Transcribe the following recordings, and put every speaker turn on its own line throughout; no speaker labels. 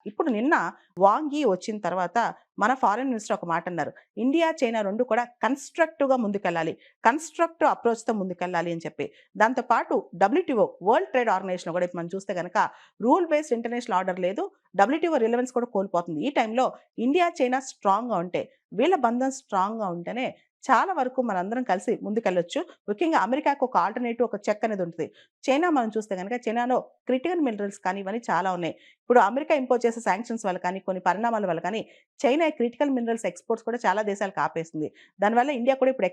ఇప్పుడు నిన్న వాంగ్ యీ వచ్చిన తర్వాత మన ఫారెన్ మినిస్టర్ ఒక మాట అన్నారు. ఇండియా, చైనా 2 కూడా కన్‌స్ట్రక్టివ్‌గా ముందుకెళ్ళాలి. కన్‌స్ట్రక్టివ్ అప్రోచ్‌తో ముందుకెళ్ళాలి అని చెప్పి. దాంతో పాటు డబ్ల్యూటీఓ వరల్డ్ ట్రేడ్ ఆర్గనైజేషన్ కూడా ఇప్పుడు మనం చూస్తే గనక రూల్ బేస్డ్ ఇంటర్నేషనల్ ఆర్డర్ లేదు. డబ్ల్యూటీఓ రిలవెన్స్ కూడా కోల్పోతుంది. ఈ టైంలో ఇండియా, చైనా స్ట్రాంగ్‌గా ఉంటే, వీళ్ళ బంధం స్ట్రాంగ్‌గా ఉంటేనే చాలా వరకు మనందరం కలిసి ముందుకెళ్ళొచ్చు. ముఖ్యంగా అమెరికాకు ఒక ఆల్టర్‌నేటివ్, ఒక చెక్ అనేది ఉంటది. చైనా మనం చూస్తే గనక చైనాలో క్రిటికల్ మినరల్స్ కానీ ఇవన్నీ చాలా ఉన్నాయి. ఇప్పుడు అమెరికా ఇంపోజ్ చేసే సాంక్షన్స్ వల్ల కానీ, కొన్ని పరిణామాల వల్ల కానీ చైనా క్రిటికల్ మినరల్స్ ఎక్స్‌పోర్ట్స్ కూడా చాలా దేశాలకు ఆపేసింది. దానివల్ల ఇండియా కూడా ఇప్పుడు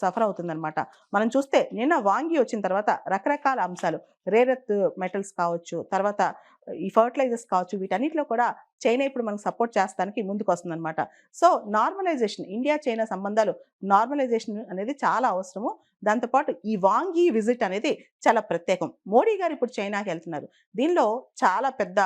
సఫర్ అవుతుందనమాట. మనం చూస్తే నిన్న వాంగ్ యీ వచ్చిన తర్వాత రకరకాల అంశాలు, రేర్ ఎర్త్ మెటల్స్ కావచ్చు, తర్వాత ఈ ఫెర్టిలైజర్స్ కావచ్చు, వీటన్నిటిలో కూడా చైనా ఇప్పుడు మనకు సపోర్ట్ చేస్తానికి ముందుకొస్తుందనమాట. సో, నార్మలైజేషన్, ఇండియా, చైనా సంబంధాలు నార్మలైజేషన్ అనేది చాలా అవసరము. దాంతో పాటు ఈ వాంగ్ యీ విజిట్ అనేది చాలా ప్రత్యేకం. మోడీ గారు ఇప్పుడు చైనాకెళ్తున్నారు. దీనిలో చాలా పెద్ద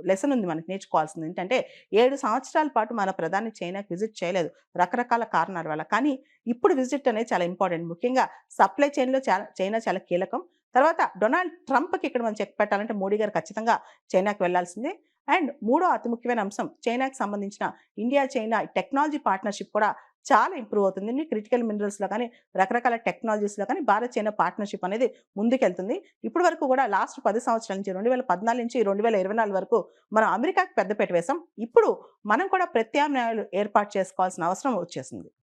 లెసన్ ఉంది మనకు నేర్చుకోవాల్సింది. ఏంటంటే 7 సంవత్సరాల పాటు మన ప్రధాని చైనాకి విజిట్ చేయలేదు. రకరకాల కారణాల వల్ల. కానీ ఇప్పుడు విజిట్ అనేది చాలా ఇంపార్టెంట్. ముఖ్యంగా సప్లై చైన్‌లో చైనా చాలా కీలకం. తర్వాత డొనాల్డ్ ట్రంప్‌కి ఇక్కడ మనం చెక్ పెట్టాలంటే మోడీ గారు ఖచ్చితంగా చైనాకి వెళ్ళాల్సిందే. అండ్ మూడో అతి ముఖ్యమైన అంశం, చైనాకి సంబంధించిన ఇండియా, చైనా టెక్నాలజీ పార్ట్నర్‌షిప్ కూడా చాలా ఇంప్రూవ్ అవుతుంది. క్రిటికల్ మినరల్స్‌లో కానీ, రకరకాల టెక్నాలజీస్‌లో కానీ భారత్, చైనా పార్ట్నర్‌షిప్ అనేది ముందుకెళ్తుంది. ఇప్పటి వరకు కూడా లాస్ట్ 10 సంవత్సరాల నుంచి 2014 నుంచి 2024 వరకు మనం అమెరికాకి పెద్దపీట వేసాం. ఇప్పుడు మనం కూడా ప్రత్యామ్నాయాలు ఏర్పాటు చేసుకోవాల్సిన అవసరం వచ్చేసింది.